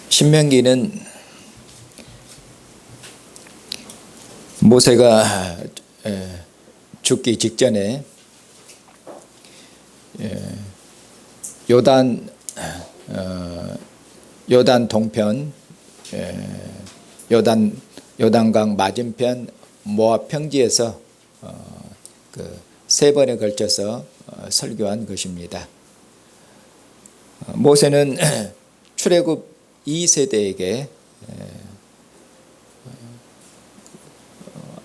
신명기는 모세가 죽기 직전에 요단 동편, 요단강 맞은편 모압 평지에서 세 번에 걸쳐서 설교한 것입니다. 모세는 출애굽 2세대에게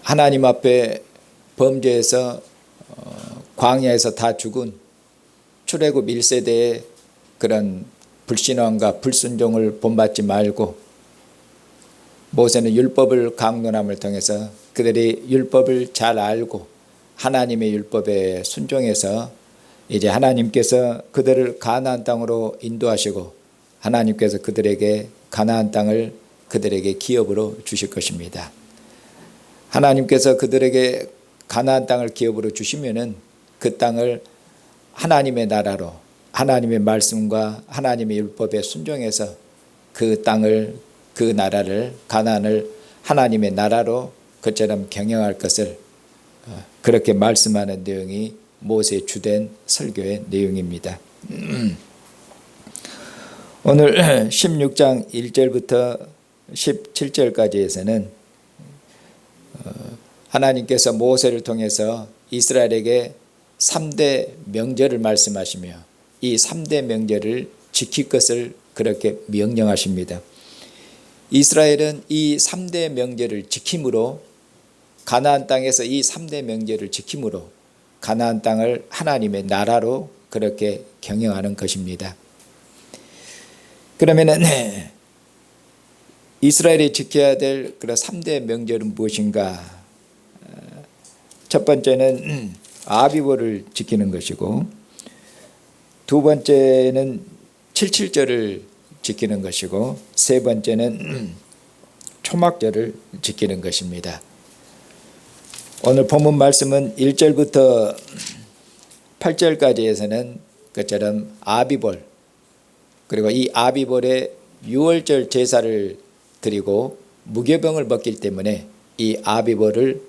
하나님 앞에 범죄해서 광야에서 다 죽은 출애굽 1세대의 그런 불신앙과 불순종을 본받지 말고, 모세는 율법을 강론함을 통해서 그들이 율법을 잘 알고 하나님의 율법에 순종해서 이제 하나님께서 그들을 가나안 땅으로 인도하시고 하나님께서 그들에게 가나안 땅을 그들에게 기업으로 주실 것입니다. 하나님께서 그들에게 가나안 땅을 기업으로 주시면은 그 땅을 하나님의 나라로, 하나님의 말씀과 하나님의 율법에 순종해서 그 땅을, 그 나라를, 가나안을 하나님의 나라로 그처럼 경영할 것을 그렇게 말씀하는 내용이 모세의 주된 설교의 내용입니다. 오늘 16장 1절부터 17절까지에서는 하나님께서 모세를 통해서 이스라엘에게 3대 명절을 말씀하시며 이 3대 명절을 지킬 것을 그렇게 명령하십니다. 이스라엘은 이 3대 명절을 지킴으로, 가나안 땅에서 이 3대 명절을 지킴으로 가나안 땅을 하나님의 나라로 그렇게 경영하는 것입니다. 그러면은 이스라엘이 지켜야 될 그런 3대 명절은 무엇인가? 첫 번째는 아비보를 지키는 것이고, 두 번째는 77절을 지키는 것이고, 세 번째는 초막절을 지키는 것입니다. 오늘 본문 말씀은 1절부터 8절까지에서는 그처럼 아비볼, 그리고 이 아비볼의 유월절 제사를 드리고 무교병을 먹기 때문에 이 아비볼을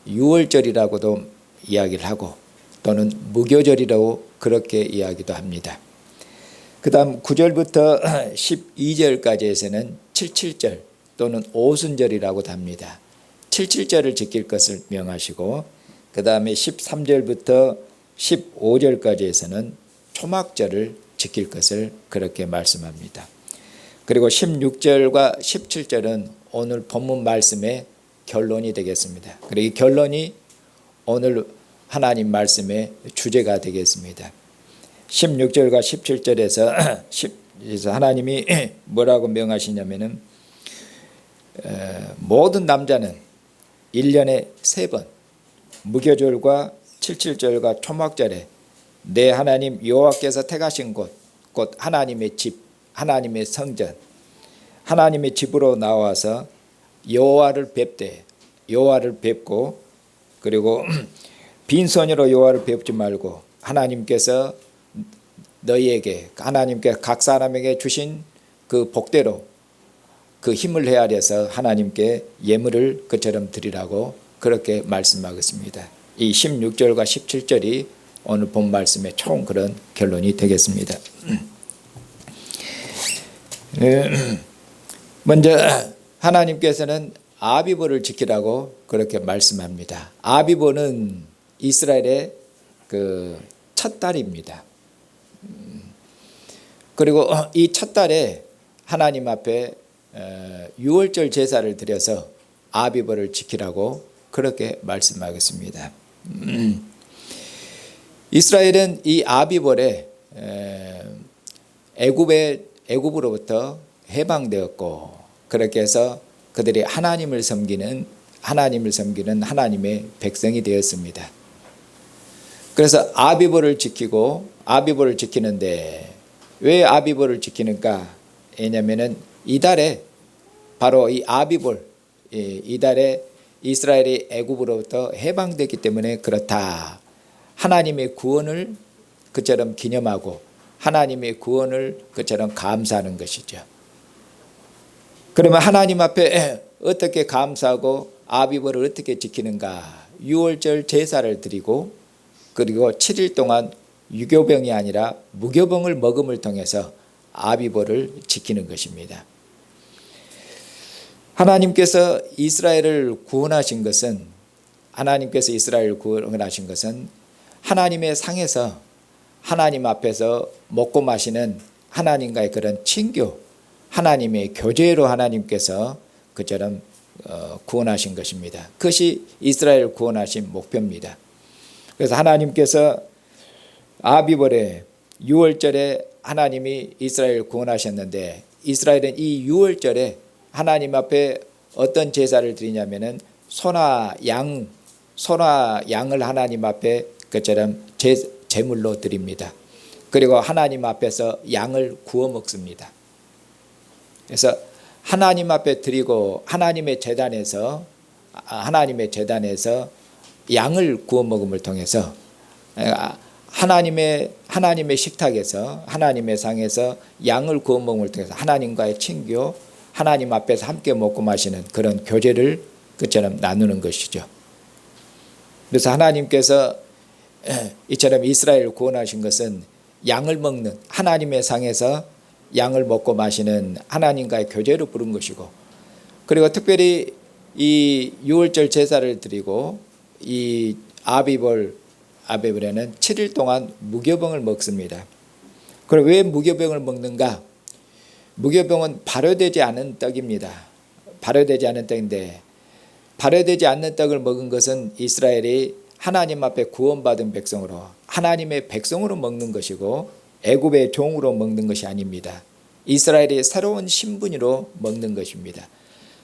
유월절이라고도 이야기를 하고 또는 무교절이라고 그렇게 이야기도 합니다. 그 다음 9절부터 12절까지에서는 77절 또는 오순절이라고도 합니다. 77절을 지킬 것을 명하시고, 그 다음에 13절부터 15절까지에서는 초막절을 지킬 것을 그렇게 말씀합니다. 그리고 16절과 17절은 오늘 본문 말씀의 결론이 되겠습니다. 그리고 이 결론이 오늘 하나님 말씀의 주제가 되겠습니다. 16절과 17절에서 하나님이 뭐라고 명하시냐면은 모든 남자는 1년에 3번 무교절과 77절과 초막절에 내 하나님 여호와께서 택하신 곳, 곧 하나님의 집, 하나님의 성전, 하나님의 집으로 나와서 여호와를 뵙되, 여호와를 뵙고, 그리고 빈손으로 여호와를 뵙지 말고 하나님께서 너희에게, 하나님께 각 사람에게 주신 그 복대로 그 힘을 헤아려서 하나님께 예물을 그처럼 드리라고 그렇게 말씀하겠습니다. 이 16절과 17절이 오늘 본 말씀의 총 그런 결론이 되겠습니다. 먼저 하나님께서는 아비보를 지키라고 그렇게 말씀합니다. 아비보는 이스라엘의 그 첫 달입니다. 그리고 이 첫 달에 하나님 앞에 유월절 제사를 드려서 아비보를 지키라고 그렇게 말씀하겠습니다. 이스라엘은 이 아비볼에 애굽으로부터 해방되었고, 그렇게 해서 그들이 하나님을 섬기는 하나님의 백성이 되었습니다. 그래서 아비볼을 지키는데 왜 아비볼을 지키는가? 왜냐하면은 이 달에 바로 이 아비볼, 이 달에 이스라엘이 애굽으로부터 해방됐기 때문에 그렇다. 하나님의 구원을 그처럼 기념하고 하나님의 구원을 그처럼 감사하는 것이죠. 그러면 하나님 앞에 어떻게 감사하고 아비벌을 어떻게 지키는가? 유월절 제사를 드리고 그리고 7일 동안 유교병이 아니라 무교병을 먹음을 통해서 아비벌을 지키는 것입니다. 하나님께서 이스라엘을 구원하신 것은 하나님의 상에서 하나님 앞에서 먹고 마시는 하나님과의 그런 친교, 하나님의 교제로 하나님께서 그처럼 구원하신 것입니다. 그것이 이스라엘을 구원하신 목표입니다. 그래서 하나님께서 아비벌의 유월절에 하나님이 이스라엘을 구원하셨는데 이스라엘은 이 유월절에 하나님 앞에 어떤 제사를 드리냐면은 소나 양을 하나님 앞에 그처럼 제물로 드립니다. 그리고 하나님 앞에서 양을 구워 먹습니다. 그래서 하나님 앞에 드리고 하나님의 제단에서 양을 구워 먹음을 통해서 하나님의 식탁에서 하나님의 상에서 양을 구워 먹음을 통해서 하나님과의 친교, 하나님 앞에서 함께 먹고 마시는 그런 교제를 그처럼 나누는 것이죠. 그래서 하나님께서 이처럼 이스라엘을 구원하신 것은 양을 먹는 하나님의 상에서 양을 먹고 마시는 하나님과의 교제로 부른 것이고, 그리고 특별히 이 유월절 제사를 드리고 이 아비벌에는 7일 동안 무교병을 먹습니다. 그럼 왜 무교병을 먹는가? 무교병은 발효되지 않은 떡입니다. 발효되지 않은 떡인데, 발효되지 않는 떡을 먹은 것은 이스라엘이 하나님 앞에 구원받은 백성으로, 하나님의 백성으로 먹는 것이고 애굽의 종으로 먹는 것이 아닙니다. 이스라엘이 새로운 신분으로 먹는 것입니다.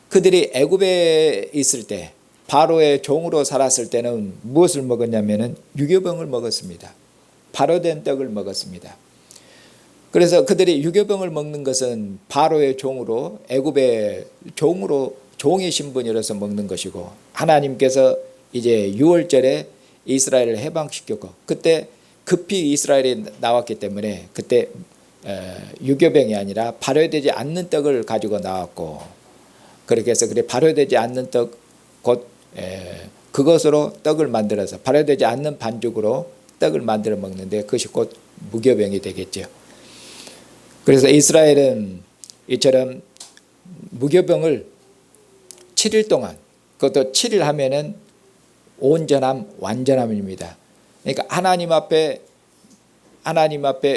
그들이 애굽에 있을 때, 바로의 종으로 살았을 때는 무엇을 먹었냐면은 유교병을 먹었습니다. 발효된 떡을 먹었습니다. 그래서 그들이 유교병을 먹는 것은 바로의 종으로, 애굽의 종의 신분이라서 먹는 것이고, 하나님께서 이제 유월절에 이스라엘을 해방시켰고, 그때 급히 이스라엘이 나왔기 때문에 그때 유교병이 아니라 발효되지 않는 떡을 가지고 나왔고, 그렇게 해서 발효되지 않는 떡, 곧 그것으로 떡을 만들어서 발효되지 않는 반죽으로 떡을 만들어 먹는데 그것이 곧 무교병이 되겠죠. 그래서 이스라엘은 이처럼 무교병을 7일 동안, 그것도 7일 하면은 온전함, 완전함입니다. 그러니까 하나님 앞에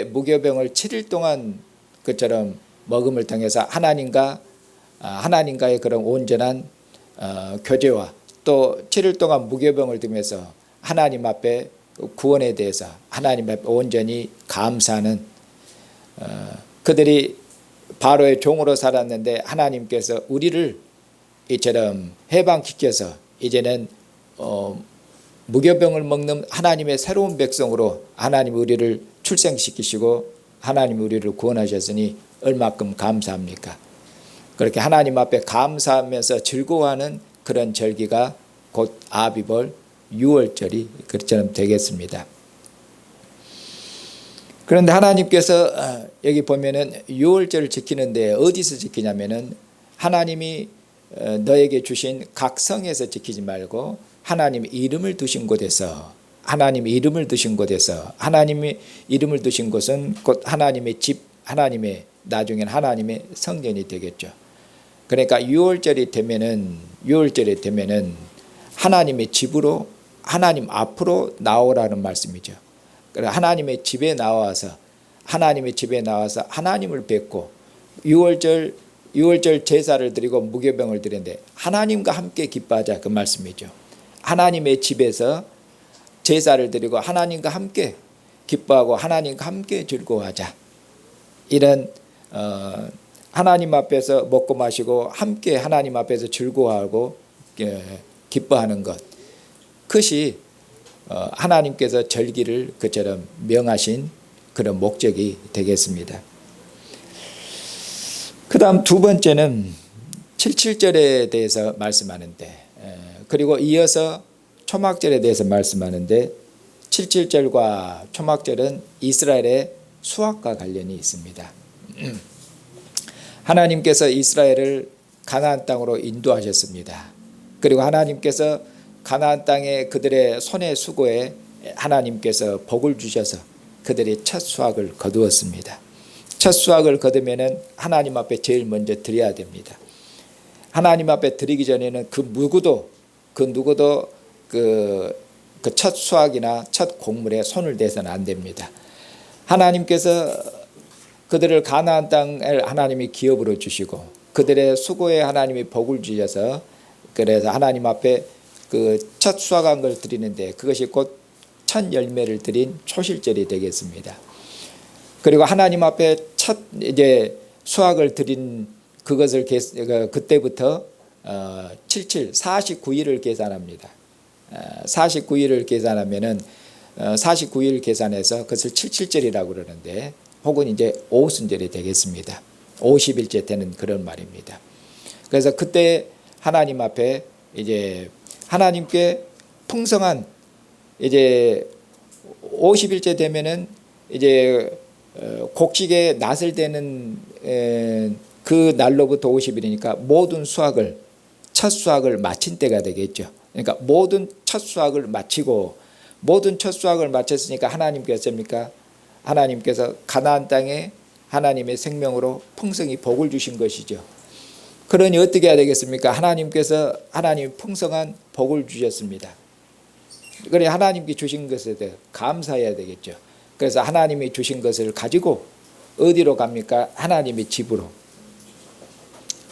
무교병을 7일 동안 그처럼 먹음을 통해서 하나님과의 그런 온전한 교제와, 또 7일 동안 무교병을 드면서 하나님 앞에 구원에 대해서 하나님 앞에 온전히 감사하는, 그들이 바로의 종으로 살았는데 하나님께서 우리를 이처럼 해방시켜서 이제는 무교병을 먹는 하나님의 새로운 백성으로 하나님 우리를 출생시키시고 하나님 우리를 구원하셨으니 얼마큼 감사합니까? 그렇게 하나님 앞에 감사하면서 즐거워하는 그런 절기가 곧 아비벌 유월절이 그처럼 되겠습니다. 그런데 하나님께서 여기 보면은 유월절을 지키는데 어디서 지키냐면은 하나님이 너에게 주신 각 성에서 지키지 말고 하나님의 이름을 두신 곳에서, 하나님의 이름을 두신 곳은 곧 하나님의 집, 나중엔 하나님의 성전이 되겠죠. 그러니까 유월절이 되면은 하나님의 집으로, 하나님 앞으로 나오라는 말씀이죠. 그래서 하나님의 집에 나와서 하나님을 뵙고 유월절 제사를 드리고 무교병을 드리는데 하나님과 함께 기뻐하자, 그 말씀이죠. 하나님의 집에서 제사를 드리고 하나님과 함께 기뻐하고 하나님과 함께 즐거워하자. 이런 하나님 앞에서 먹고 마시고 함께 하나님 앞에서 즐거워하고 기뻐하는 것, 그것이 하나님께서 절기를 그처럼 명하신 그런 목적이 되겠습니다. 그 다음 두 번째는 77절에 대해서 말씀하는데, 그리고 이어서 초막절에 대해서 말씀하는데, 77절과 초막절은 이스라엘의 수확과 관련이 있습니다. 하나님께서 이스라엘을 가나안 땅으로 인도하셨습니다. 그리고 하나님께서 가나안 땅에 그들의 손의 수고에 하나님께서 복을 주셔서 그들이 첫 수확을 거두었습니다. 첫 수확을 거두면은 하나님 앞에 제일 먼저 드려야 됩니다. 하나님 앞에 드리기 전에는 그 누구도 그 첫 수확이나 첫 곡물에 손을 대서는 안 됩니다. 하나님께서 그들을 가나안 땅을 하나님이 기업으로 주시고 그들의 수고에 하나님이 복을 주셔서 그래서 하나님 앞에 그 첫 수확한 걸 드리는데 그것이 곧 첫 열매를 드린 초실절이 되겠습니다. 그리고 하나님 앞에 첫 이제 수확을 드린 그것을 그때부터 49일을 계산합니다. 49일을 계산하면은 49일 계산해서 그것을 77절이라고 그러는데 혹은 이제 오순절이 되겠습니다. 50일째 되는 그런 말입니다. 그래서 그때 하나님 앞에 이제 하나님께 풍성한 이제 50일째 되면은 이제 곡식의 낫을 되는 그 날로부터 50일이니까 모든 수확을 첫 수확을 마친 때가 되겠죠. 그러니까 모든 첫 수확을 마치고 모든 첫 수확을 마쳤으니까 하나님께서 가나안 땅에 하나님의 생명으로 풍성히 복을 주신 것이죠. 그러니 어떻게 해야 되겠습니까? 하나님이 풍성한 복을 주셨습니다. 그래 하나님께 주신 것에 대해 감사해야 되겠죠. 그래서 하나님이 주신 것을 가지고 어디로 갑니까? 하나님의 집으로.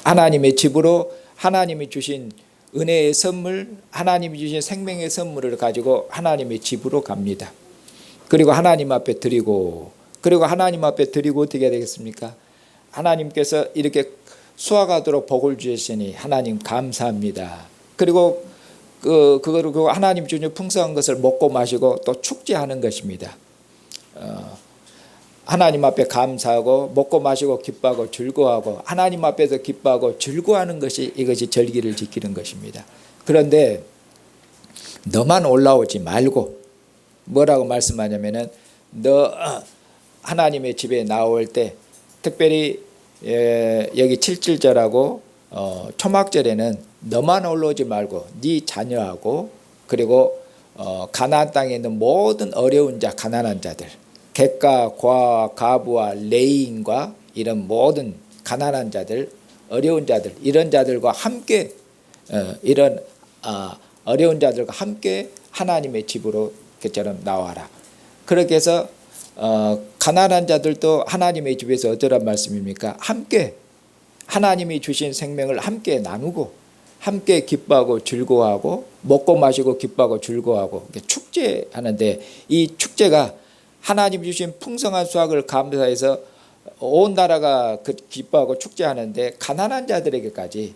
하나님의 집으로 하나님이 주신 은혜의 선물, 하나님이 주신 생명의 선물을 가지고 하나님의 집으로 갑니다. 그리고 하나님 앞에 드리고 어떻게 해야 되겠습니까? 하나님께서 이렇게 수확하도록 복을 주시니 하나님 감사합니다. 그리고 그거를 하나님 주신 풍성한 것을 먹고 마시고 또 축제하는 것입니다. 하나님 앞에 감사하고 먹고 마시고 기뻐하고 즐거워하고 하나님 앞에서 기뻐하고 즐거워하는 것이 이것이 절기를 지키는 것입니다. 그런데 너만 올라오지 말고 뭐라고 말씀하냐면은 너 하나님의 집에 나올 때 특별히 여기 7절하고 초막절에는 너만 올라오지 말고 네 자녀하고 그리고 가나안 땅에 있는 모든 어려운 자 가난한 자들 객과 과 가부와 레인과 이런 모든 가난한 자들 어려운 자들 이런 자들과 함께 어려운 자들과 함께 하나님의 집으로 그처럼 나와라. 그렇게 해서 가난한 자들도 하나님의 집에서 어쩌란 말씀입니까? 함께 하나님이 주신 생명을 함께 나누고 함께 기뻐하고 즐거워하고 먹고 마시고 기뻐하고 즐거워하고 축제하는데 이 축제가 하나님 주신 풍성한 수확을 감사해서 온 나라가 기뻐하고 축제하는데 가난한 자들에게까지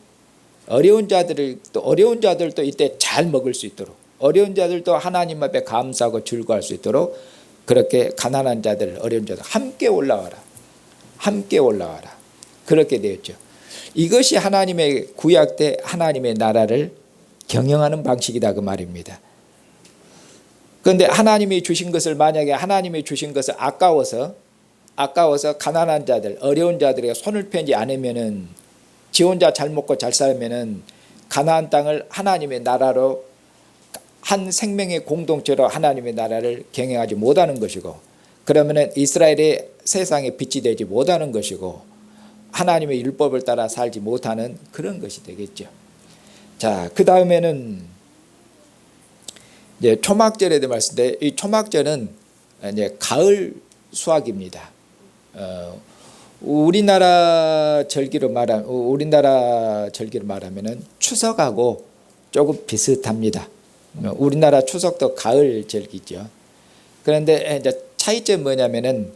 어려운 자들도 이때 잘 먹을 수 있도록 어려운 자들도 하나님 앞에 감사하고 즐거워할 수 있도록 그렇게 가난한 자들 어려운 자들 함께 올라와라 그렇게 되었죠. 이것이 하나님의 구약 때 하나님의 나라를 경영하는 방식이다 그 말입니다. 그런데 하나님이 주신 것을 만약에 하나님이 주신 것을 아까워서 가난한 자들 어려운 자들에게 손을 펴지 않으면은 지 혼자 잘 먹고 잘 살면은 가나안 땅을 하나님의 나라로 한 생명의 공동체로 하나님의 나라를 경영하지 못하는 것이고 그러면은 이스라엘이 세상에 빛이 되지 못하는 것이고 하나님의 율법을 따라 살지 못하는 그런 것이 되겠죠. 자, 그 다음에는 이제 초막절에 대한 말씀인데 이 초막절은 이제 가을 수확입니다. 우리나라 절기로 말하면은 추석하고 조금 비슷합니다. 우리나라 추석도 가을 절기죠. 그런데 이제 차이점이 뭐냐면은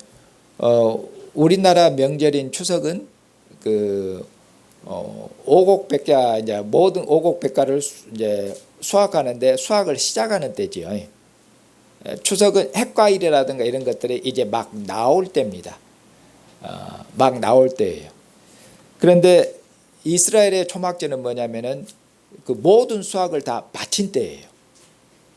우리나라 명절인 추석은 오곡백과 이제 모든 오곡백과를 이제 수확하는데 수확을 시작하는 때지요. 추석은 핵과일이라든가 이런 것들이 이제 막 나올 때입니다. 막 나올 때예요. 그런데 이스라엘의 초막절은 뭐냐면은 그 모든 수확을 다 마친 때예요.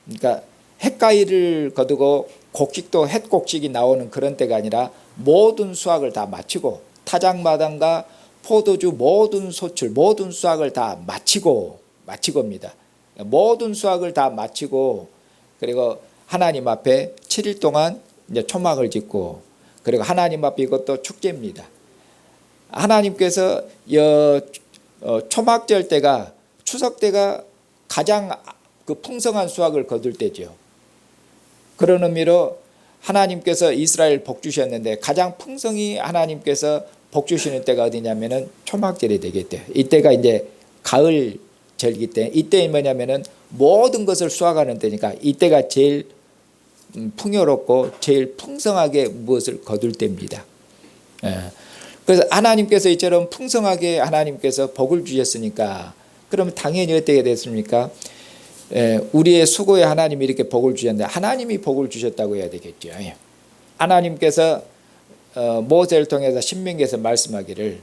그러니까 핵과일을 거두고 곡식도 햇곡식이 나오는 그런 때가 아니라 모든 수확을 다 마치고 타작마당과 포도주 모든 소출 모든 수확을 다 마치고입니다. 모든 수확을 다 마치고 그리고 하나님 앞에 7일 동안 이제 초막을 짓고 그리고 하나님 앞에 이것도 축제입니다. 하나님께서 초막절 때가 추석 때가 가장 그 풍성한 수확을 거둘 때죠. 그런 의미로 하나님께서 이스라엘 복 주셨는데 가장 풍성히 하나님께서 복 주시는 때가 어디냐면은 초막절이 되겠대요. 이때가 이제 가을절기 때 이때 뭐냐면은 모든 것을 수확하는 때니까 이때가 제일 풍요롭고 제일 풍성하게 무엇을 거둘 때입니다. 그래서 하나님께서 이처럼 풍성하게 하나님께서 복을 주셨으니까 그러면 당연히 어떻게 됐습니까? 우리의 수고에 하나님이 이렇게 복을 주셨는데 하나님이 복을 주셨다고 해야 되겠죠. 하나님께서 모세를 통해서 신명기에서 말씀하기를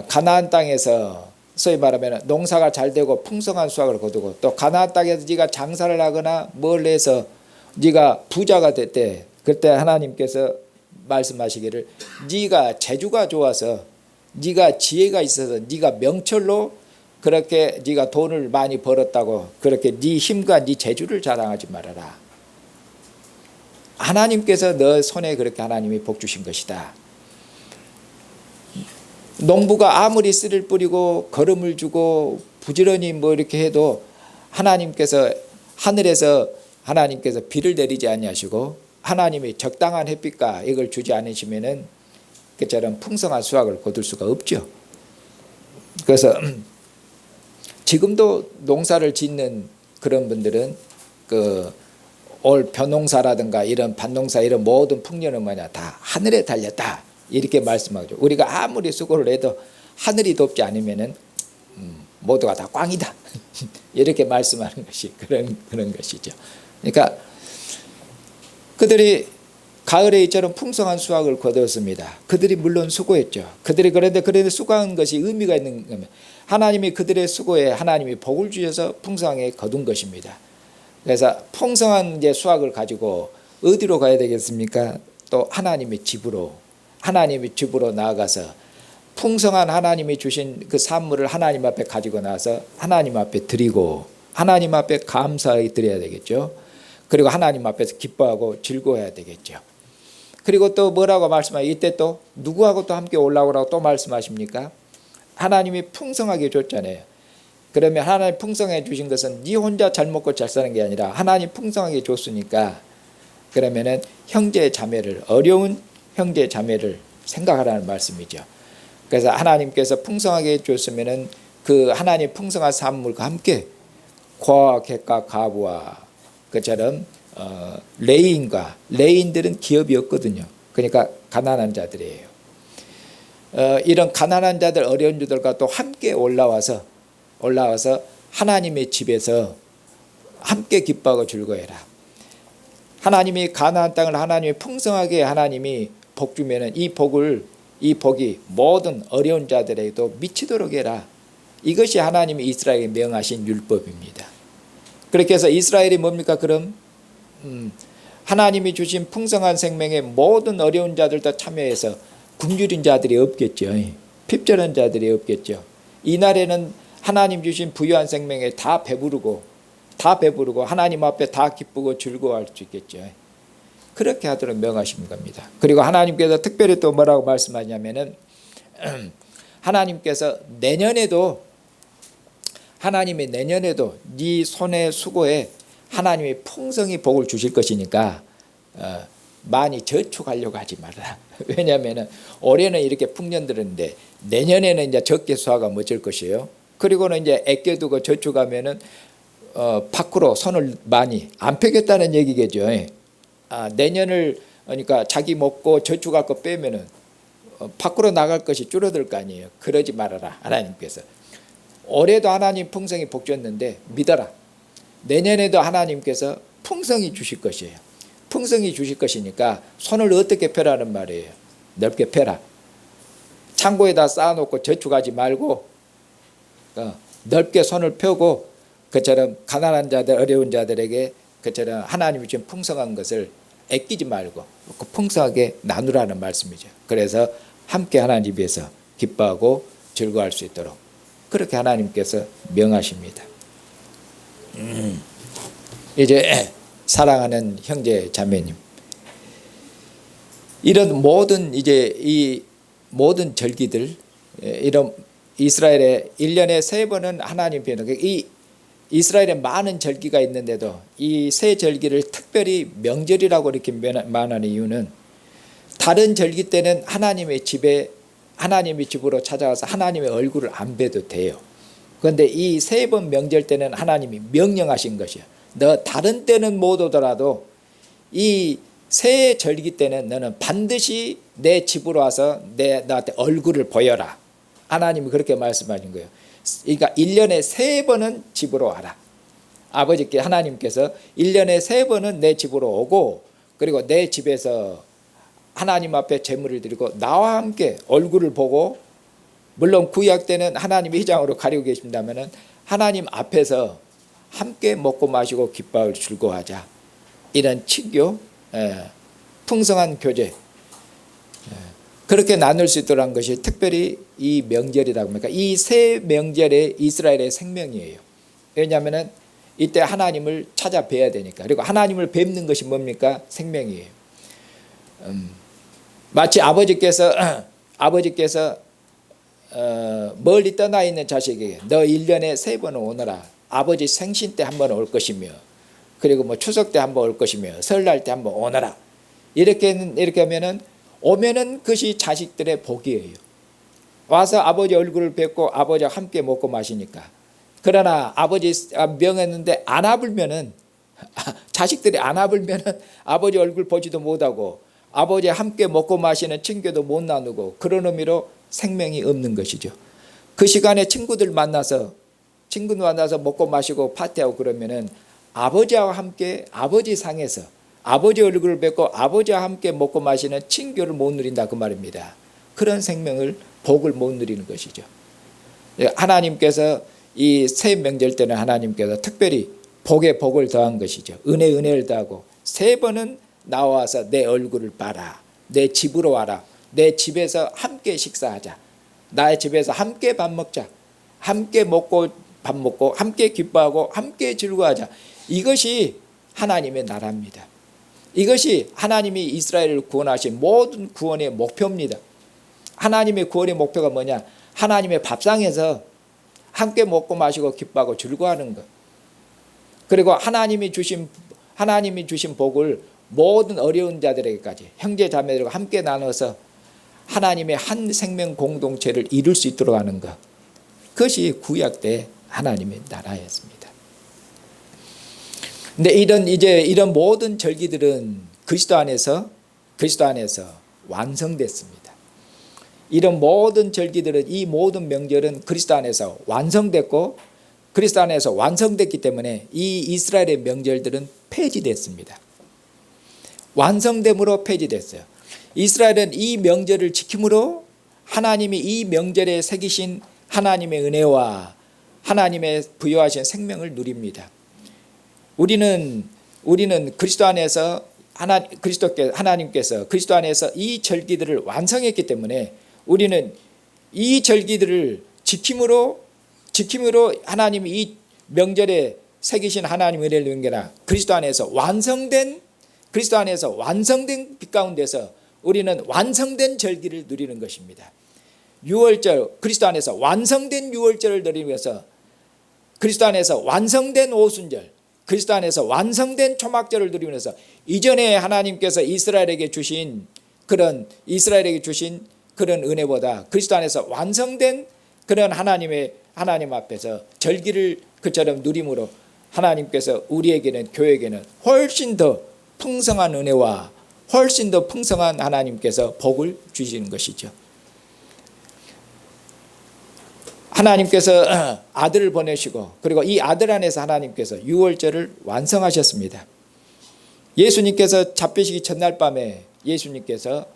가나안 땅에서 소위 말하면 농사가 잘 되고 풍성한 수확을 거두고 또 가나안 땅에서 네가 장사를 하거나 뭘 해서 네가 부자가 됐대. 그때 하나님께서 말씀하시기를 네가 재주가 좋아서 네가 지혜가 있어서 네가 명철로 그렇게 네가 돈을 많이 벌었다고 그렇게 네 힘과 네 재주를 자랑하지 말아라. 하나님께서 너 손에 그렇게 하나님이 복 주신 것이다. 농부가 아무리 씨를 뿌리고 거름을 주고 부지런히 뭐 이렇게 해도 하나님께서 하늘에서 하나님께서 비를 내리지 아니하시고 하나님이 적당한 햇빛과 이걸 주지 않으시면은 그처럼 풍성한 수확을 거둘 수가 없죠. 그래서 지금도 농사를 짓는 그런 분들은 그 올 벼농사라든가 이런 밭농사 이런 모든 풍년은 뭐냐 다 하늘에 달렸다 이렇게 말씀하죠. 우리가 아무리 수고를 해도 하늘이 돕지 않으면은 모두가 다 꽝이다 이렇게 말씀하는 것이 그런 것이죠. 그러니까 그들이 가을에 이처럼 풍성한 수확을 거두었습니다. 그들이 물론 수고했죠. 그런데 수고한 것이 의미가 있는 겁니다. 하나님이 그들의 수고에 하나님이 복을 주셔서 풍성하게 거둔 것입니다. 그래서 풍성한 이제 수확을 가지고 어디로 가야 되겠습니까? 또 하나님의 집으로 나아가서 풍성한 하나님이 주신 그 산물을 하나님 앞에 가지고 나서 하나님 앞에 드리고 하나님 앞에 감사하게 드려야 되겠죠. 그리고 하나님 앞에서 기뻐하고 즐거워해야 되겠죠. 그리고 또 뭐라고 말씀하세요? 이때 또 누구하고 또 함께 올라오라고 또 말씀하십니까? 하나님이 풍성하게 줬잖아요. 그러면 하나님 풍성하게 주신 것은 네 혼자 잘 먹고 잘 사는 게 아니라 하나님 풍성하게 줬으니까 그러면은 형제 자매를 어려운 형제 자매를 생각하라는 말씀이죠. 그래서 하나님께서 풍성하게 줬으면은 그 하나님 풍성한 산물과 함께 고아 객과 가부와 그처럼 레인들은 기업이었거든요. 그러니까 가난한 자들이에요. 이런 가난한 자들 어려운 자들과 또 함께 올라와서 하나님의 집에서 함께 기뻐하고 즐거워해라. 하나님이 가나안 땅을 하나님이 풍성하게 하나님이 복 주면은 이 복이 모든 어려운 자들에게도 미치도록 해라. 이것이 하나님이 이스라엘에게 명하신 율법입니다. 그렇게 해서 이스라엘이 뭡니까? 그럼 하나님이 주신 풍성한 생명에 모든 어려운 자들도 참여해서 굶주린 자들이 없겠죠. 핍절한 자들이 없겠죠. 이날에는 하나님 주신 부유한 생명에 다 배부르고 하나님 앞에 다 기쁘고 즐거워할 수 있겠죠. 그렇게 하도록 명하신 겁니다. 그리고 하나님께서 특별히 또 뭐라고 말씀하냐면은 하나님이 내년에도 네 손의 수고에 하나님이 풍성히 복을 주실 것이니까 많이 저축하려고 하지 말아라. 왜냐하면은 올해는 이렇게 풍년 들었는데 내년에는 이제 적게 수확하면 어쩔 것이에요. 그리고는 이제 아껴두고 저축하면은 밖으로 손을 많이 안 펴겠다는 얘기겠죠. 내년을 그러니까 자기 먹고 저축할 거 빼면은 밖으로 나갈 것이 줄어들 거 아니에요. 그러지 말아라. 하나님께서 올해도 하나님 풍성히 복 줬는데 믿어라. 내년에도 하나님께서 풍성히 주실 것이에요. 풍성히 주실 것이니까 손을 어떻게 펴라는 말이에요. 넓게 펴라. 창고에다 쌓아놓고 저축하지 말고 넓게 손을 펴고 그처럼 가난한 자들 어려운 자들에게 그처럼 하나님이 준 풍성한 것을 아끼지 말고 풍성하게 나누라는 말씀이죠. 그래서 함께 하나님 집에서 기뻐하고 즐거워할 수 있도록 그렇게 하나님께서 명하십니다. 이제 사랑하는 형제 자매님, 이런 모든 이제 이 모든 절기들, 이런 이스라엘의 1년에 3번은 하나님 편에, 이 이스라엘에 많은 절기가 있는데도 이 세 절기를 특별히 명절이라고 이렇게 말하는 이유는 다른 절기 때는 하나님의 집으로 찾아가서 하나님의 얼굴을 안 뵈도 돼요. 그런데 이 3번 명절 때는 하나님이 명령하신 것이야. 너 다른 때는 못 오더라도 이 새 절기 때는 너는 반드시 내 집으로 와서 나한테 얼굴을 보여라. 하나님이 그렇게 말씀하신 거예요. 그러니까 1년에 3번은 집으로 와라. 아버지께 하나님께서 1년에 3번은 내 집으로 오고, 그리고 내 집에서 하나님 앞에 제물을 드리고 나와 함께 얼굴을 보고, 물론 구약 때는 하나님이 휘장으로 가리고 계신다면은 하나님 앞에서 함께 먹고 마시고 기뻐하고 즐거워하자. 이런 친교, 풍성한 교제, 그렇게 나눌 수 있도록 한 것이 특별히 이 명절이라고 합니까? 이 세 명절의 이스라엘의 생명이에요. 왜냐하면 이때 하나님을 찾아뵈야 되니까. 그리고 하나님을 뵙는 것이 뭡니까? 생명이에요. 마치 아버지께서 멀리 떠나 있는 자식에게 너 1년에 3번은 오너라. 아버지 생신 때 한 번 올 것이며, 그리고 뭐 추석 때 한 번 올 것이며, 설날 때 한 번 오너라. 이렇게 하면은 오면은 그것이 자식들의 복이에요. 와서 아버지 얼굴을 뵙고 아버지와 함께 먹고 마시니까. 그러나 아버지 명했는데 안 와불면은, 자식들이 안 와불면은 아버지 얼굴 보지도 못하고 아버지와 함께 먹고 마시는 친교도 못 나누고, 그런 의미로 생명이 없는 것이죠. 그 시간에 친구들 만나서 먹고 마시고 파티하고 그러면은 아버지와 함께 아버지 상에서 아버지 얼굴을 뵙고 아버지와 함께 먹고 마시는 친교를 못 누린다 그 말입니다. 그런 생명을, 복을 못 누리는 것이죠. 하나님께서 이 새 명절 때는 하나님께서 특별히 복에 복을 더한 것이죠. 은혜를 더하고 3번은 나와서 내 얼굴을 봐라. 내 집으로 와라. 내 집에서 함께 식사하자. 나의 집에서 함께 밥 먹자. 함께 밥 먹고 함께 기뻐하고 함께 즐거워하자. 이것이 하나님의 나라입니다. 이것이 하나님이 이스라엘을 구원하신 모든 구원의 목표입니다. 하나님의 구원의 목표가 뭐냐? 하나님의 밥상에서 함께 먹고 마시고 기뻐하고 즐거워하는 것. 그리고 하나님이 주신 복을 모든 어려운 자들에게까지, 형제 자매들과 함께 나눠서 하나님의 한 생명 공동체를 이룰 수 있도록 하는 것. 그것이 구약 때 하나님의 나라였습니다. 근데 이런 모든 절기들은 그리스도 안에서 완성됐습니다. 이런 모든 절기들은, 이 모든 명절은 그리스도 안에서 완성됐고, 그리스도 안에서 완성됐기 때문에 이 이스라엘의 명절들은 폐지됐습니다. 완성됨으로 폐지됐어요. 이스라엘은 이 명절을 지킴으로 하나님이 이 명절에 새기신 하나님의 은혜와 하나님의 부여하신 생명을 누립니다. 우리는 그리스도 안에서 하나님께서 그리스도 안에서 이 절기들을 완성했기 때문에 우리는 이 절기들을 지킴으로 하나님이 이 명절에 새기신 하나님의 은혜를 누리라. 그리스도 안에서 완성된 빛 가운데서 우리는 완성된 절기를 누리는 것입니다. 유월절, 그리스도 안에서 완성된 유월절을 누리기 위해서, 그리스도 안에서 완성된 오순절, 그리스도 안에서 완성된 초막절을 누리면서 이전에 하나님께서 이스라엘에게 주신 그런 은혜보다 그리스도 안에서 완성된 그런 하나님 앞에서 절기를 그처럼 누림으로 하나님께서 우리에게는, 교회에게는 훨씬 더 풍성한 은혜와 훨씬 더 풍성한 하나님께서 복을 주시는 것이죠. 하나님께서 아들을 보내시고, 그리고 이 아들 안에서 하나님께서 유월절을 완성하셨습니다. 예수님께서 잡히시기 전날 밤에 예수님께서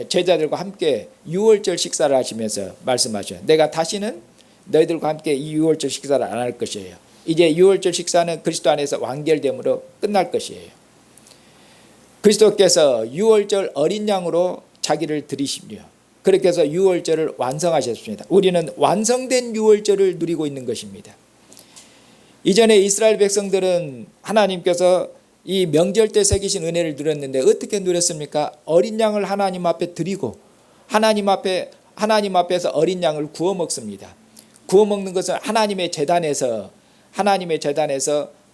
제자들과 함께 유월절 식사를 하시면서 말씀하셔요. 내가 다시는 너희들과 함께 이 유월절 식사를 안 할 것이에요. 이제 유월절 식사는 그리스도 안에서 완결됨으로 끝날 것이에요. 그리스도께서 유월절 어린 양으로 자기를 드리시며 그렇게 해서 유월절을 완성하셨습니다. 우리는 완성된 유월절을 누리고 있는 것입니다. 이전에 이스라엘 백성들은 하나님께서 이 명절 때 새기신 은혜를 누렸는데 어떻게 누렸습니까? 어린 양을 하나님 앞에 드리고 하나님 앞에서 어린 양을 구워 먹습니다. 구워 먹는 것은 하나님의 제단에서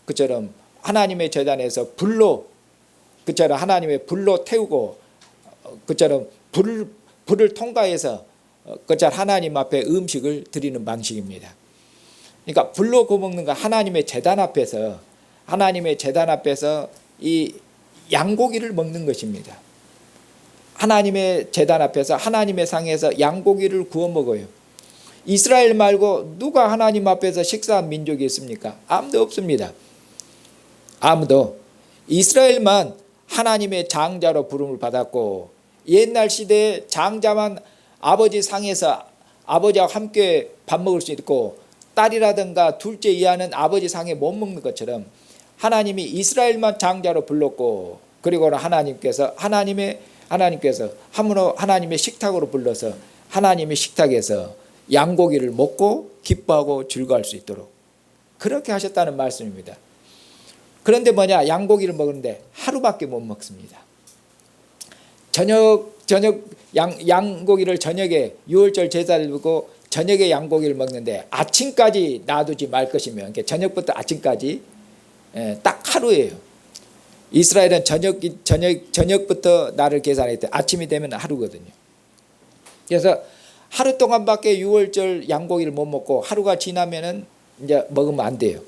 그처럼 하나님의 제단에서 그처럼 하나님의 불로 태우고 그처럼 불을 통과해서 그처럼 하나님 앞에 음식을 드리는 방식입니다. 그러니까 불로 구워 먹는 건 하나님의 제단 앞에서 이 양고기를 먹는 것입니다. 하나님의 제단 앞에서 하나님의 상에서 양고기를 구워 먹어요. 이스라엘 말고 누가 하나님 앞에서 식사한 민족이 있습니까? 아무도 없습니다. 아무도. 이스라엘만 하나님의 장자로 부름을 받았고 옛날 시대에 장자만 아버지 상에서 아버지와 함께 밥 먹을 수 있고 딸이라든가 둘째 이하는 아버지 상에 못 먹는 것처럼 하나님이 이스라엘만 장자로 불렀고 그리고 하나님께서 하나님의 식탁으로 불러서 하나님의 식탁에서 양고기를 먹고 기뻐하고 즐거워할 수 있도록 그렇게 하셨다는 말씀입니다. 그런데 양고기를 먹는데 하루밖에 못 먹습니다. 양고기를 저녁에 유월절 제사를 두고 저녁에 양고기를 먹는데 아침까지 놔두지 말 것이면 저녁부터 아침까지 딱 하루예요. 이스라엘은 저녁부터 날을 계산할 때 아침이 되면 하루거든요. 그래서 하루 동안밖에 유월절 양고기를 못 먹고 하루가 지나면은 이제 먹으면 안 돼요.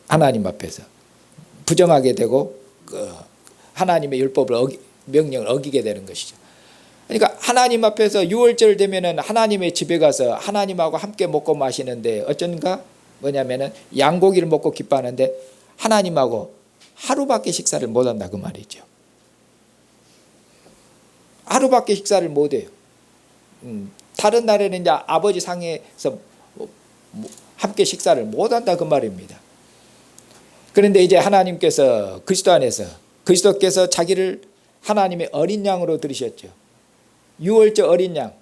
하나님 앞에서 부정하게 되고 하나님의 명령을 어기게 되는 것이죠. 그러니까 하나님 앞에서 유월절 되면은 하나님의 집에 가서 하나님하고 함께 먹고 마시는데 어쩐가 양고기를 먹고 기뻐하는데 하나님하고 하루밖에 식사를 못한다 그 말이죠. 하루밖에 식사를 못해요. 다른 날에는 이제 아버지 상에서 함께 식사를 못한다 그 말입니다. 그런데 이제 하나님께서 그리스도 안에서 그리스도께서 자기를 하나님의 어린 양으로 들으셨죠. 유월절 어린 양.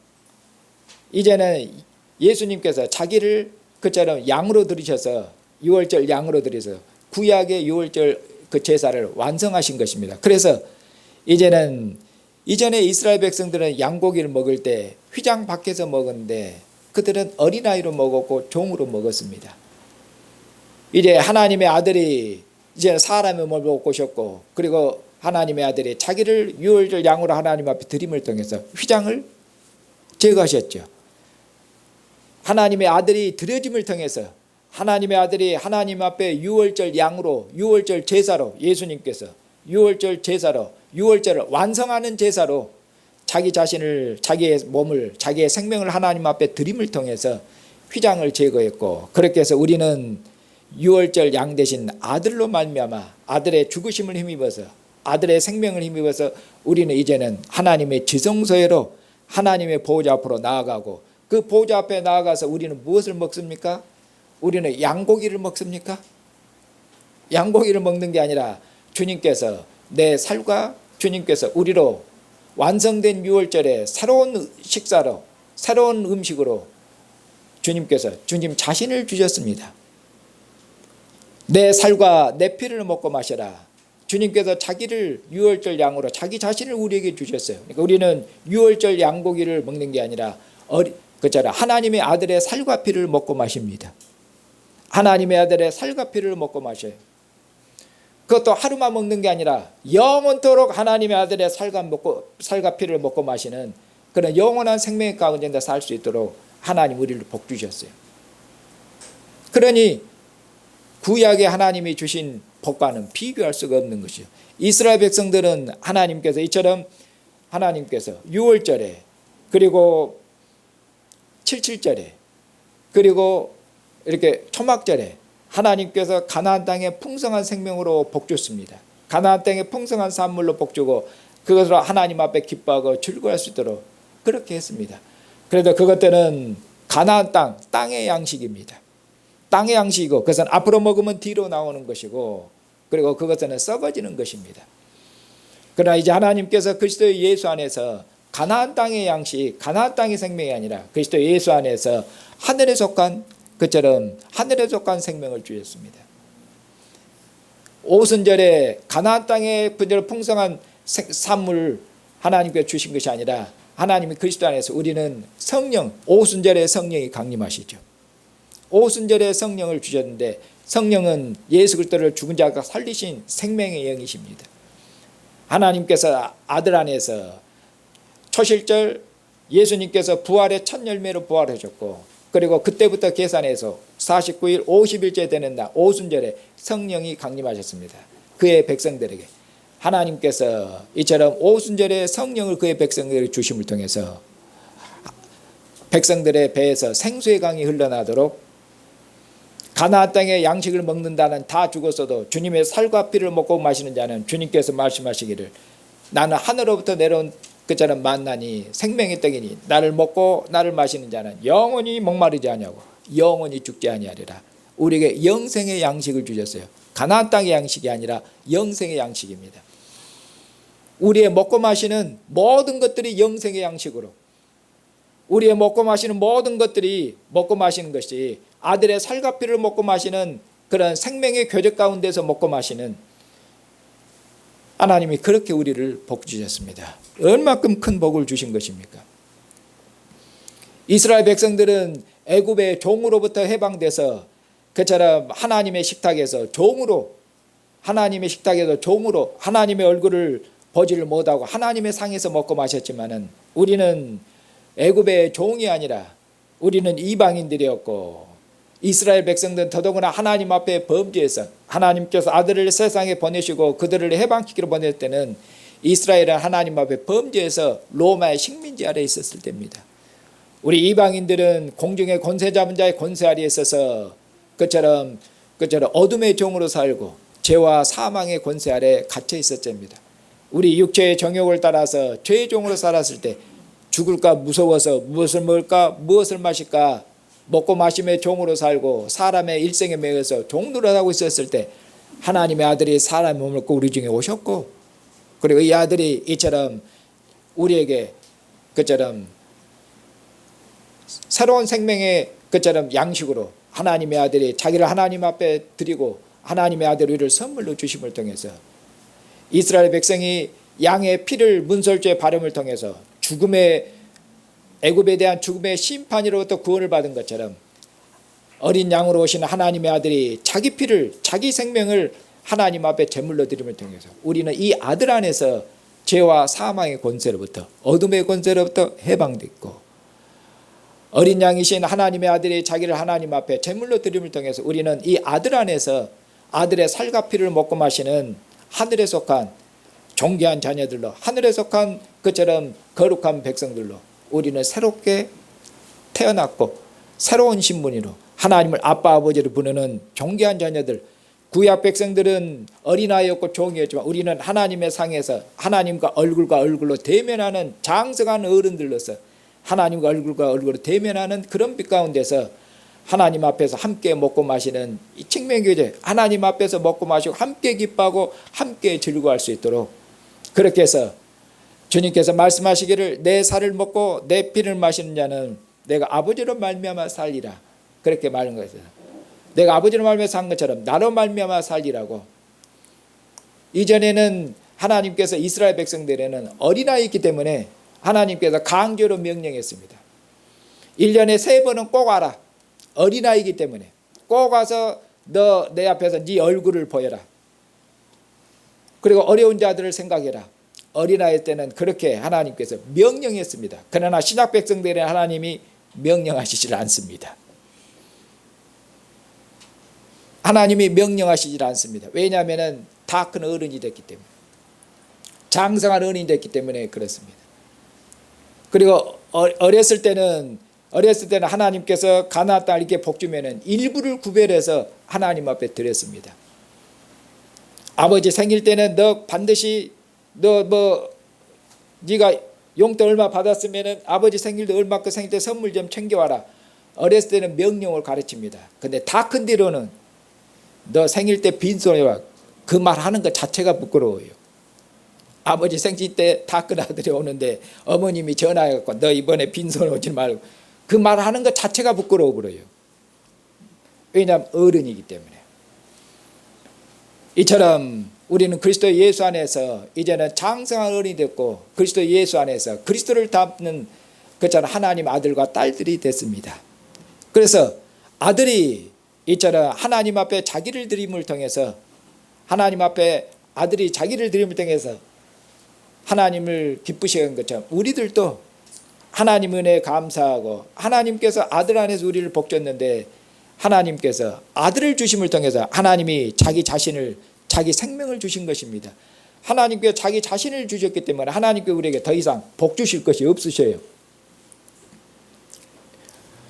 이제는 예수님께서 자기를 그처럼 양으로 들으셔서 유월절 양으로 들여서 구약의 유월절 그 제사를 완성하신 것입니다. 그래서 이전에 이스라엘 백성들은 양고기를 먹을 때 휘장 밖에서 먹었는데 그들은 어린아이로 먹었고 종으로 먹었습니다. 이제 하나님의 아들이 이제 사람의 몸을 먹고 오셨고 그리고 하나님의 아들이 자기를 유월절 양으로 하나님 앞에 드림을 통해서 휘장을 제거하셨죠. 하나님의 아들이 드려짐을 통해서 하나님의 아들이 하나님 앞에 유월절 양으로 유월절 제사로 예수님께서 유월절 제사로 유월절을 완성하는 제사로 자기의 몸을 자기의 생명을 하나님 앞에 드림을 통해서 휘장을 제거했고 그렇게 해서 우리는 유월절 양 대신 아들로 말미암아 아들의 죽으심을 힘입어서 아들의 생명을 힘입어서 우리는 이제는 하나님의 지성소에로 하나님의 보호자 앞으로 나아가고 그 보호자 앞에 나아가서 우리는 무엇을 먹습니까? 우리는 양고기를 먹습니까? 양고기를 먹는 게 아니라 주님께서 내 살과 주님께서 우리로 완성된 유월절에 새로운 식사로 새로운 음식으로 주님께서 주님 자신을 주셨습니다. 내 살과 내 피를 먹고 마셔라. 주님께서 자기를 유월절 양으로 자기 자신을 우리에게 주셨어요. 그러니까 우리는 유월절 양고기를 먹는 게 아니라 하나님의 아들의 살과 피를 먹고 마십니다. 하나님의 아들의 살과 피를 먹고 마셔요. 그것도 하루만 먹는 게 아니라 영원토록 하나님의 아들의 살과 피를 먹고 마시는 그런 영원한 생명의 가운데 살 수 있도록 하나님 우리를 복 주셨어요. 그러니 구약에 하나님이 주신 복과는 비교할 수가 없는 것이죠. 이스라엘 백성들은 하나님께서 이처럼 하나님께서 유월절에 그리고 77절에 그리고 이렇게 초막절에 하나님께서 가나안 땅에 풍성한 생명으로 복 줬습니다. 가나안 땅에 풍성한 산물로 복 주고 그것으로 하나님 앞에 기뻐하고 즐거워할 수 있도록 그렇게 했습니다. 그래도 그것들은 가나안 땅의 양식입니다. 땅의 양식이고 그것은 앞으로 먹으면 뒤로 나오는 것이고 그리고 그것은 썩어지는 것입니다. 그러나 이제 하나님께서 그리스도 예수 안에서 가나안 땅의 양식, 가나안 땅의 생명이 아니라 그리스도 예수 안에서 하늘에 속한 그처럼 하늘에 속한 생명을 주셨습니다. 오순절에 가나안 땅의 풍성한 산물 하나님께 주신 것이 아니라 하나님이 그리스도 안에서 우리는 성령, 오순절에 성령이 강림하시죠. 오순절에 성령을 주셨는데 성령은 예수 그리스도를 죽은 자가 살리신 생명의 영이십니다. 하나님께서 아들 안에서 초실절 예수님께서 부활의 첫 열매로 부활하셨고 그리고 그때부터 계산해서 49일 50일째 되는 날 오순절에 성령이 강림하셨습니다. 그의 백성들에게 하나님께서 이처럼 오순절에 성령을 그의 백성들에게 주심을 통해서 백성들의 배에서 생수의 강이 흘러나도록 가나안 땅의 양식을 먹는다는 다 죽었어도 주님의 살과 피를 먹고 마시는 자는 주님께서 말씀하시기를 나는 하늘로부터 내려온 그처럼 만나니 생명의 떡이니 나를 먹고 나를 마시는 자는 영원히 목마르지 아니하고 영원히 죽지 아니하리라. 우리에게 영생의 양식을 주셨어요. 가나안 땅의 양식이 아니라 영생의 양식입니다. 우리의 먹고 마시는 모든 것들이 영생의 양식으로 우리의 먹고 마시는 모든 것들이 먹고 마시는 것이 아들의 살과 피를 먹고 마시는 그런 생명의 교제 가운데서 먹고 마시는 하나님이 그렇게 우리를 복 주셨습니다. 얼마큼 큰 복을 주신 것입니까? 이스라엘 백성들은 애굽의 종으로부터 해방돼서 그처럼 하나님의 식탁에서 종으로 하나님의 얼굴을 보지를 못하고 하나님의 상에서 먹고 마셨지만은 우리는 애굽의 종이 아니라 우리는 이방인들이었고 이스라엘 백성들은 더더구나 하나님 앞에 범죄해서 하나님께서 아들을 세상에 보내시고 그들을 해방시키러 보낼 때는 이스라엘은 하나님 앞에 범죄해서 로마의 식민지 아래에 있었을 때입니다. 우리 이방인들은 공중의 권세 잡은 자의 권세 아래에 있어서 그처럼 어둠의 종으로 살고 죄와 사망의 권세 아래에 갇혀 있었답니다. 우리 육체의 정욕을 따라서 죄의 종으로 살았을 때 죽을까 무서워서 무엇을 먹을까 무엇을 마실까 먹고 마심의 종으로 살고 사람의 일생에 매여서 종노릇하고 있었을 때 하나님의 아들이 사람의 몸을 입고 우리 중에 오셨고 그리고 이 아들이 이처럼 우리에게 그처럼 새로운 생명의 그처럼 양식으로 하나님의 아들이 자기를 하나님 앞에 드리고 하나님의 아들 우리를 선물로 주심을 통해서 이스라엘 백성이 양의 피를 문설주의 바름을 통해서 죽음의 애굽에 대한 죽음의 심판으로부터 구원을 받은 것처럼 어린 양으로 오신 하나님의 아들이 자기 피를 자기 생명을 하나님 앞에 제물로 드림을 통해서 우리는 이 아들 안에서 죄와 사망의 권세로부터 어둠의 권세로부터 해방됐고 어린 양이신 하나님의 아들이 자기를 하나님 앞에 제물로 드림을 통해서 우리는 이 아들 안에서 아들의 살과 피를 먹고 마시는 하늘에 속한 존귀한 자녀들로 하늘에 속한 그처럼 거룩한 백성들로 우리는 새롭게 태어났고 새로운 신분으로 하나님을 아빠 아버지를 부르는 존귀한 자녀들 구약 백성들은 어린아이였고 종이었지만 우리는 하나님의 상에서 하나님과 얼굴로 대면하는 장성한 어른들로서 하나님과 얼굴로 대면하는 그런 빛 가운데서 하나님 앞에서 함께 먹고 마시는 이 측면교제 하나님 앞에서 먹고 마시고 함께 기뻐하고 함께 즐거워할 수 있도록 그렇게 해서 주님께서 말씀하시기를 내 살을 먹고 내 피를 마시는 자는 내가 아버지로 말미암아 살리라 그렇게 말한 거예요. 내가 아버지로 말미암아 산 것처럼 나로 말미암아 살리라고. 이전에는 하나님께서 이스라엘 백성들에는 어린아이였기 때문에 하나님께서 강제로 명령했습니다. 1년에 3번은 꼭 와라. 어린아이이기 때문에 꼭 와서 너 내 앞에서 네 얼굴을 보여라. 그리고 어려운 자들을 생각해라. 어린아이 때는 그렇게 하나님께서 명령했습니다. 그러나 신약 백성들의 하나님이 명령하시질 않습니다. 하나님이 명령하시질 않습니다. 왜냐하면 다 큰 어른이 됐기 때문에 장성한 어른이 됐기 때문에 그렇습니다. 그리고 어렸을 때는 하나님께서 가나안 땅을 이렇게 복주면은 일부를 구별해서 하나님 앞에 드렸습니다. 아버지 생일 때는 너 반드시 네가 용돈 얼마 받았으면은 아버지 생일도 얼마큼 생일 때 선물 좀 챙겨와라. 어렸을 때는 명령을 가르칩니다. 근데 다 큰 뒤로는 너 생일 때 빈손에 와. 그 말 하는 것 자체가 부끄러워요. 아버지 생신 때 다 큰 아들이 오는데 어머님이 전화해갖고 너 이번에 빈손 오지 말고, 그 말하는 것 자체가 부끄러워 버려요. 왜냐하면 어른이기 때문에. 이처럼 우리는 그리스도 예수 안에서 이제는 장성한 어른이 됐고, 그리스도 예수 안에서 그리스도를 닮는 그처럼 하나님 아들과 딸들이 됐습니다. 그래서 아들이 이처럼 하나님 앞에 자기를 드림을 통해서, 하나님 앞에 아들이 자기를 드림을 통해서 하나님을 기쁘시게 한 것처럼 우리들도 하나님 은혜에 감사하고, 하나님께서 아들 안에서 우리를 복줬는데 하나님께서 아들을 주심을 통해서 하나님이 자기 자신을, 자기 생명을 주신 것입니다. 하나님께 자기 자신을 주셨기 때문에 하나님께 우리에게 더 이상 복 주실 것이 없으셔요.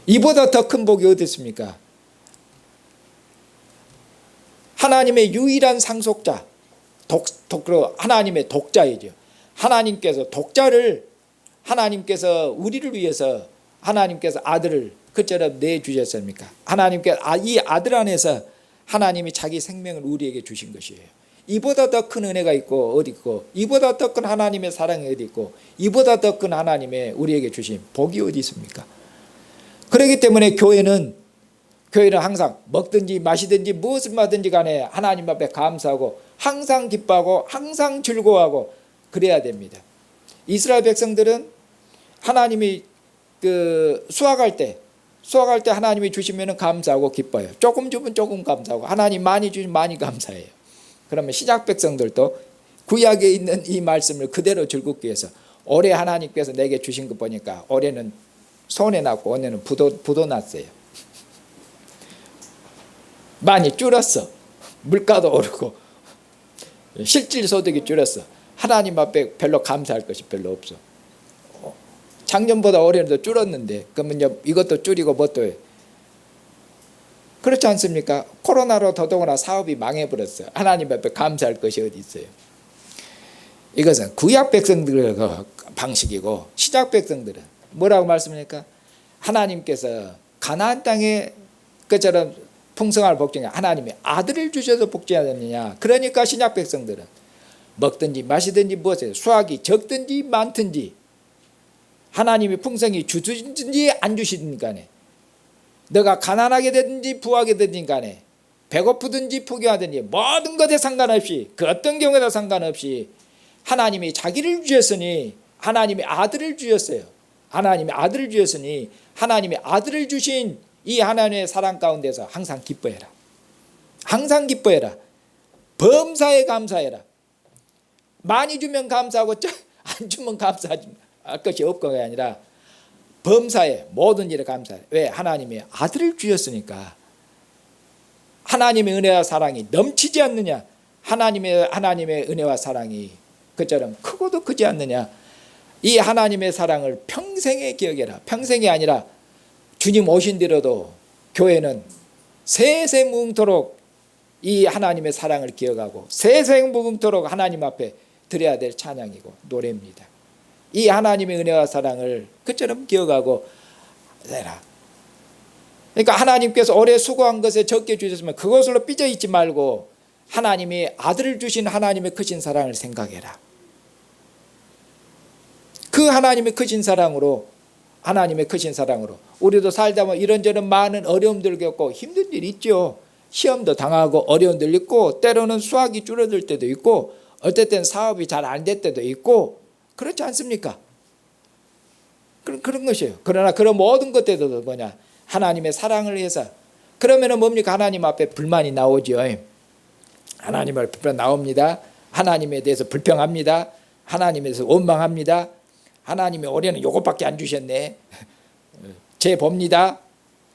이보다 더 큰 복이 어디 있습니까? 하나님의 유일한 상속자, 하나님의 독자이죠. 하나님께서 독자를, 하나님께서 우리를 위해서 하나님께서 아들을 그처럼 내주셨습니까? 하나님께 이 아들 안에서 하나님이 자기 생명을 우리에게 주신 것이에요. 이보다 더 큰 은혜가 있고 어디 있고, 이보다 더 큰 하나님의 사랑이 어디 있고, 이보다 더 큰 하나님의 우리에게 주신 복이 어디 있습니까? 그렇기 때문에 교회는 항상 먹든지 마시든지 무엇을 하든지 간에 하나님 앞에 감사하고 항상 기뻐하고 항상 즐거워하고 그래야 됩니다. 이스라엘 백성들은 하나님이 수확할 때 하나님이 주시면 감사하고 기뻐요. 조금 주면 조금 감사하고, 하나님 많이 주시면 많이 감사해요. 그러면 신약 백성들도 구약에 있는 이 말씀을 그대로 즐겁게 해서, 올해 하나님께서 내게 주신 거 보니까 올해는 손해 났고 올해는 부도 났어요. 많이 줄었어. 물가도 오르고 실질 소득이 줄었어. 하나님 앞에 별로 감사할 것이 별로 없어. 작년보다 올해는 더 줄었는데 그러면 이것도 줄이고 뭣도 해. 그렇지 않습니까? 코로나로 더더구나 사업이 망해버렸어요. 하나님 앞에 감사할 것이 어디 있어요? 이것은 구약 백성들의 방식이고, 신약 백성들은 뭐라고 말씀합니까? 하나님께서 가나안 땅에 그처럼 풍성할 복종이 하나님이 아들을 주셔서 복종하느냐. 그러니까 신약 백성들은 먹든지 마시든지 무엇에 수확이 적든지 많든지, 하나님이 풍성히 주든지 안 주시든 간에, 너가 가난하게 되든지 부하게 되든 간에, 배고프든지 포기하든지 모든 것에 상관없이, 그 어떤 경우에도 상관없이 하나님이 자기를 주셨으니, 하나님이 아들을 주셨어요. 하나님이 아들을 주셨으니 하나님이 아들을 주신 이 하나님의 사랑 가운데서 항상 기뻐해라. 항상 기뻐해라. 범사에 감사해라. 많이 주면 감사하고 안 주면 감사하지 할 것이 없고가 아니라 범사에 모든 일에 감사해. 왜? 하나님의 아들을 주셨으니까. 하나님의 은혜와 사랑이 넘치지 않느냐? 하나님의 은혜와 사랑이 그처럼 크고도 크지 않느냐? 이 하나님의 사랑을 평생에 기억해라. 평생이 아니라 주님 오신 뒤로도 교회는 세세무궁토록 이 하나님의 사랑을 기억하고 세세무궁토록 하나님 앞에 드려야 될 찬양이고 노래입니다. 이 하나님의 은혜와 사랑을 그처럼 기억하고 내라. 그러니까 하나님께서 올해 수고한 것에 적게 주셨으면 그것으로 삐져있지 말고 하나님이 아들을 주신 하나님의 크신 사랑을 생각해라. 그 하나님의 크신 사랑으로, 하나님의 크신 사랑으로 우리도 살다 보면 이런저런 많은 어려움들 겪고 힘든 일이 있죠. 시험도 당하고 어려운 일 있고, 때로는 수학이 줄어들 때도 있고, 어쨌든 사업이 잘 안 될 때도 있고, 그렇지 않습니까? 그런 것이에요. 그러나 그런 모든 것들도 뭐냐? 하나님의 사랑을 위해서. 그러면은 뭡니까? 하나님 앞에 불만이 나오죠. 하나님 앞에 불만 나옵니다. 하나님에 대해서 불평합니다. 하나님에 대해서 원망합니다. 하나님이 올해는 요것밖에 안 주셨네. 제 봅니다.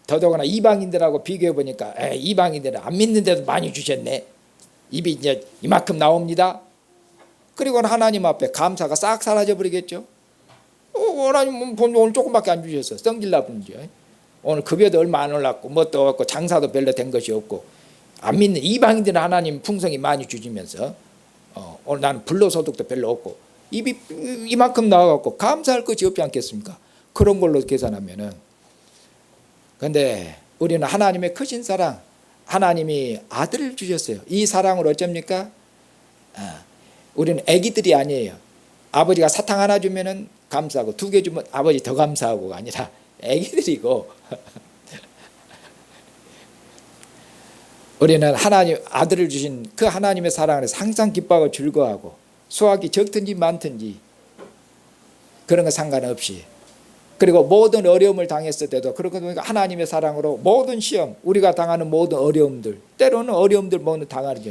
더더구나 이방인들하고 비교해 보니까 이방인들은 안 믿는데도 많이 주셨네. 입이 이제 이만큼 나옵니다. 그리고는 하나님 앞에 감사가 싹 사라져 버리겠죠. 하나님 오늘 조금밖에 안 주셨어. 성질나 분이죠. 오늘 급여도 얼마 안 올랐고 뭣도 없고 장사도 별로 된 것이 없고, 안 믿는 이방인들은 하나님 풍성히 많이 주시면서 오늘 나는 불로소득도 별로 없고 입이 이만큼 나와갖고 감사할 것이 없지 않겠습니까? 그런 걸로 계산하면은. 그런데 우리는 하나님의 크신 사랑, 하나님이 아들을 주셨어요. 이 사랑을 어쩝니까? 우리는 애기들이 아니에요. 아버지가 사탕 하나 주면은 감사하고 2개 주면 아버지 더 감사하고가 아니라 애기들이고 우리는 하나님 아들을 주신 그 하나님의 사랑 안에서 항상 기뻐하고 즐거워하고 수확이 적든지 많든지 그런 거 상관없이 그리고 모든 어려움을 당했을 때도 그러고 보니까 하나님의 사랑으로 모든 시험 우리가 당하는 모든 어려움들 때로는 어려움들 모두 당하죠.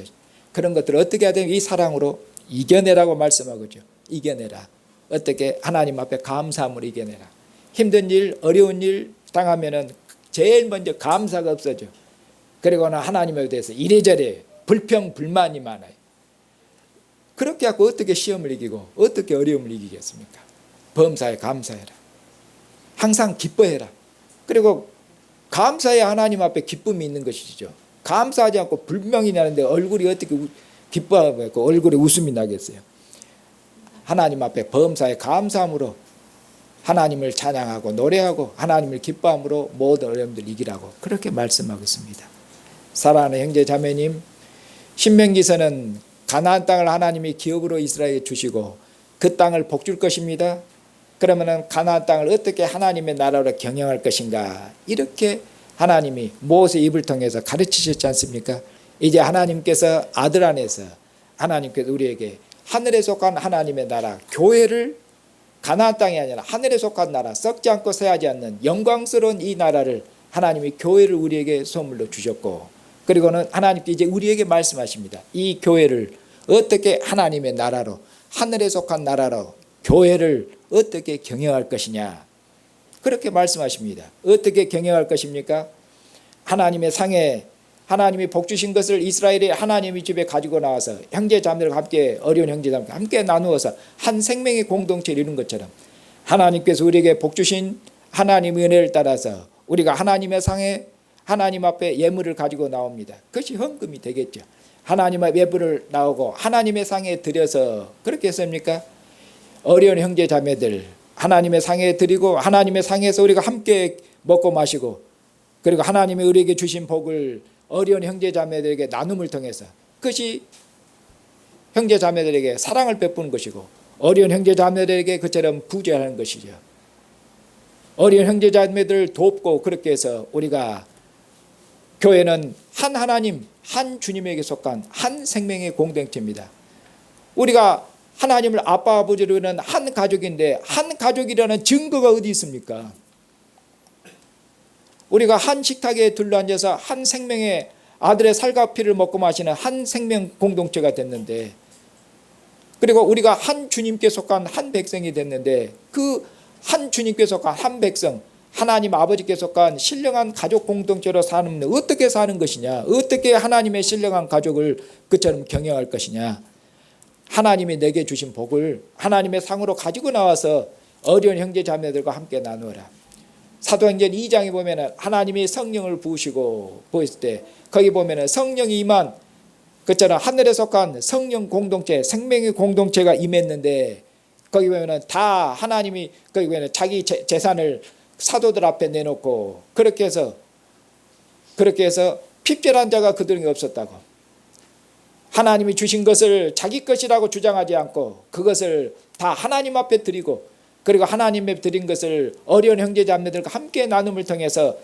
그런 것들을 어떻게 해야 되면 이 사랑으로 이겨내라고 말씀하고죠. 이겨내라. 어떻게 하나님 앞에 감사함으로 이겨내라. 힘든 일 어려운 일 당하면은 제일 먼저 감사가 없어져. 그리고는 하나님에 대해서 이래저래 불평 불만이 많아요. 그렇게 하고 어떻게 시험을 이기고 어떻게 어려움을 이기겠습니까? 범사에 감사해라. 항상 기뻐해라. 그리고 감사해야 하나님 앞에 기쁨이 있는 것이죠. 감사하지 않고 불명이 나는데 얼굴이 어떻게 기뻐하고 얼굴에 웃음이 나겠어요. 하나님 앞에 범사에 감사함으로 하나님을 찬양하고 노래하고 하나님을 기뻐함으로 모든 어려움들 이기라고 그렇게 말씀하고 있습니다. 사랑하는 형제 자매님, 신명기서는 가나안 땅을 하나님이 기업으로 이스라엘에 주시고 그 땅을 복줄 것입니다. 그러면은 가나안 땅을 어떻게 하나님의 나라로 경영할 것인가 이렇게 하나님이 모세 입을 통해서 가르치셨지 않습니까? 이제 하나님께서 아들 안에서 하나님께서 우리에게 하늘에 속한 하나님의 나라 교회를 가나안 땅이 아니라 하늘에 속한 나라 썩지 않고 쇠하지 않는 영광스러운 이 나라를 하나님이 교회를 우리에게 선물로 주셨고 그리고는 하나님께 이제 우리에게 말씀하십니다. 이 교회를 어떻게 하나님의 나라로 하늘에 속한 나라로 교회를 어떻게 경영할 것이냐 그렇게 말씀하십니다. 어떻게 경영할 것입니까? 하나님의 상에 하나님이 복 주신 것을 이스라엘이 하나님의 집에 가지고 나와서 형제 자매들과 함께 어려운 형제 자매들과 함께 나누어서 한 생명의 공동체를 이룬 것처럼 하나님께서 우리에게 복 주신 하나님의 은혜를 따라서 우리가 하나님의 상에 하나님 앞에 예물을 가지고 나옵니다. 그것이 헌금이 되겠죠. 하나님의 예물을 나오고 하나님의 상에 드려서 그렇게 했습니까? 어려운 형제 자매들 하나님의 상에 드리고 하나님의 상에서 우리가 함께 먹고 마시고 그리고 하나님이 우리에게 주신 복을 어려운 형제 자매들에게 나눔을 통해서 그것이 형제 자매들에게 사랑을 베푸는 것이고 어려운 형제 자매들에게 그처럼 구제하는 것이죠. 어려운 형제 자매들을 돕고 그렇게 해서 우리가 교회는 한 하나님 한 주님에게 속한 한 생명의 공동체입니다. 우리가 하나님을 아빠 아버지로 하는 한 가족인데 한 가족이라는 증거가 어디 있습니까? 우리가 한 식탁에 둘러앉아서 한 생명의 아들의 살과 피를 먹고 마시는 한 생명 공동체가 됐는데 그리고 우리가 한 주님께 속한 한 백성이 됐는데 그 한 주님께 속한 한 백성 하나님 아버지께 속한 신령한 가족 공동체로 사는 어떻게 사는 것이냐 어떻게 하나님의 신령한 가족을 그처럼 경영할 것이냐 하나님이 내게 주신 복을 하나님의 상으로 가지고 나와서 어려운 형제 자매들과 함께 나누어라. 사도행전 2장에 보면은 하나님이 성령을 부으시고 보였을 때 거기 보면은 성령이 임한 그처럼 하늘에 속한 성령 공동체 생명의 공동체가 임했는데 거기 보면은 다 하나님이 거기 보면은 자기 재산을 사도들 앞에 내놓고 그렇게 해서 핍절한 자가 그들에게 없었다고 하나님이 주신 것을 자기 것이라고 주장하지 않고 그것을 다 하나님 앞에 드리고 그리고 하나님의 드린 것을 어려운 형제 자매들과 함께 나눔을 통해서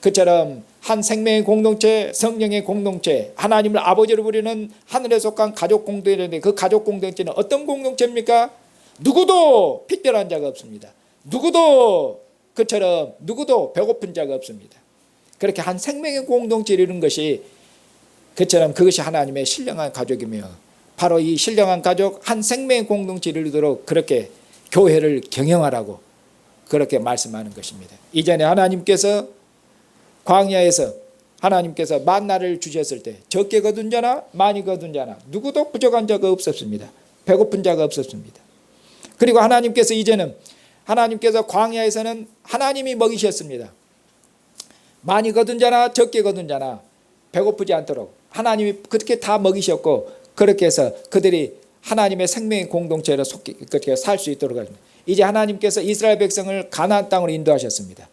그처럼 한 생명의 공동체 성령의 공동체 하나님을 아버지로 부르는 하늘에 속한 가족 공동체인데 그 가족 공동체는 어떤 공동체입니까? 누구도 핍절한 자가 없습니다. 누구도 그처럼 누구도 배고픈 자가 없습니다. 그렇게 한 생명의 공동체를 이룬 것이 그처럼 그것이 하나님의 신령한 가족이며 바로 이 신령한 가족 한 생명의 공동체를 이루도록 그렇게 교회를 경영하라고 그렇게 말씀하는 것입니다. 이전에 하나님께서 광야에서 하나님께서 만나를 주셨을 때 적게 거둔 자나 많이 거둔 자나 누구도 부족한 자가 없었습니다. 배고픈 자가 없었습니다. 그리고 하나님께서 이제는 하나님께서 광야에서는 하나님이 먹이셨습니다. 많이 거둔 자나 적게 거둔 자나 배고프지 않도록 하나님이 그렇게 다 먹이셨고 그렇게 해서 그들이 하나님의 생명의 공동체로 그렇게 살 수 있도록 합니다. 이제 하나님께서 이스라엘 백성을 가나안 땅으로 인도하셨습니다.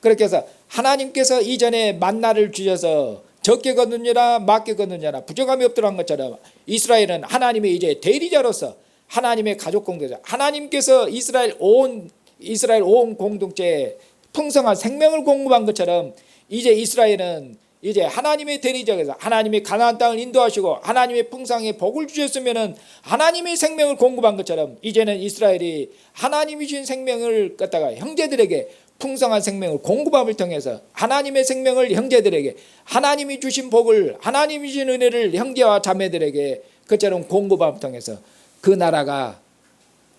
그렇게 해서 하나님께서 이전에 만나를 주셔서 적게 거둔 자나 많게 거둔 자나 부족함이 없도록 한 것처럼 이스라엘은 하나님의 이제 대리자로서 하나님의 가족 공동체, 하나님께서 이스라엘 온 공동체에 풍성한 생명을 공급한 것처럼 이제 이스라엘은 이제 하나님의 대리자에서 하나님이 가나안 땅을 인도하시고 하나님의 풍성의 복을 주셨으면은 하나님의 생명을 공급한 것처럼 이제는 이스라엘이 하나님이 주신 생명을 갖다가 형제들에게 풍성한 생명을 공급함을 통해서 하나님의 생명을 형제들에게 하나님이 주신 복을 하나님이 주신 은혜를 형제와 자매들에게 그처럼 공급함을 통해서 그 나라가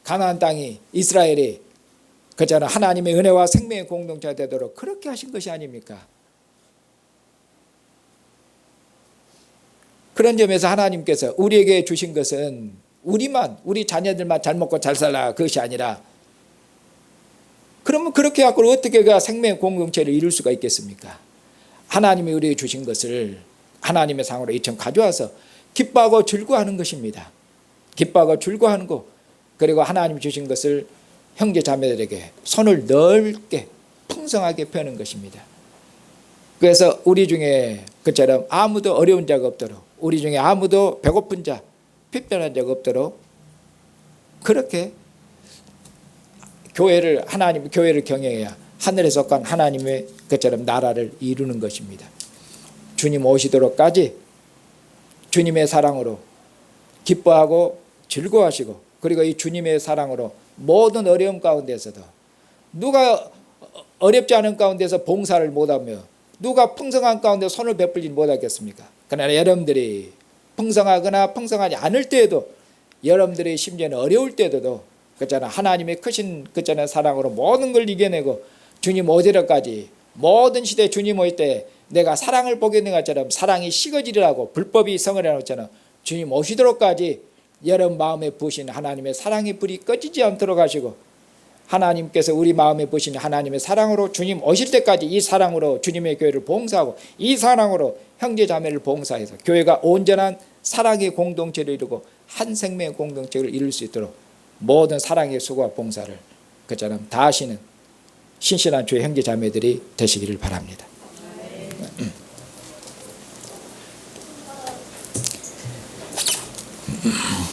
가나안 땅이 이스라엘이 그처럼 하나님의 은혜와 생명의 공동체가 되도록 그렇게 하신 것이 아닙니까? 그런 점에서 하나님께서 우리에게 주신 것은 우리 자녀들만 잘 먹고 잘 살라 그것이 아니라 그러면 그렇게 갖고 어떻게 그 생명의 공동체를 이룰 수가 있겠습니까? 하나님이 우리에게 주신 것을 하나님의 상으로 이처럼 가져와서 기뻐하고 즐거워하는 것입니다. 기뻐하고 즐거워하는 것, 그리고 하나님이 주신 것을 형제 자매들에게 손을 넓게 풍성하게 펴는 것입니다. 그래서 우리 중에 그처럼 아무도 어려운 자가 없도록, 우리 중에 아무도 배고픈 자, 핍변한 자가 없도록 그렇게 교회를 경영해야 하늘에 속한 하나님의 그처럼 나라를 이루는 것입니다. 주님 오시도록까지 주님의 사랑으로 기뻐하고 즐거워하시고, 그리고 이 주님의 사랑으로 모든 어려움 가운데서도, 누가 어렵지 않은 가운데서 봉사를 못하며 누가 풍성한 가운데 손을 베풀지 못하겠습니까? 그러나 여러분들이 풍성하거나 풍성하지 않을 때에도, 여러분들이 심지어는 어려울 때에도 그렇잖아, 하나님의 크신 그렇잖아 사랑으로 모든 걸 이겨내고 주님 오시러까지 모든 시대 주님 올 때 내가 사랑을 보게 있는 것처럼 사랑이 식어지리라고 불법이 성을 해놓잖아. 주님 오시도록까지 여러분 마음에 부으신 하나님의 사랑의 불이 꺼지지 않도록 하시고, 하나님께서 우리 마음에 부으신 하나님의 사랑으로 주님 오실 때까지 이 사랑으로 주님의 교회를 봉사하고 이 사랑으로 형제 자매를 봉사해서 교회가 온전한 사랑의 공동체를 이루고 한 생명의 공동체를 이룰 수 있도록 모든 사랑의 수고와 봉사를 그처럼 다 하시는 신실한 주의 형제 자매들이 되시기를 바랍니다.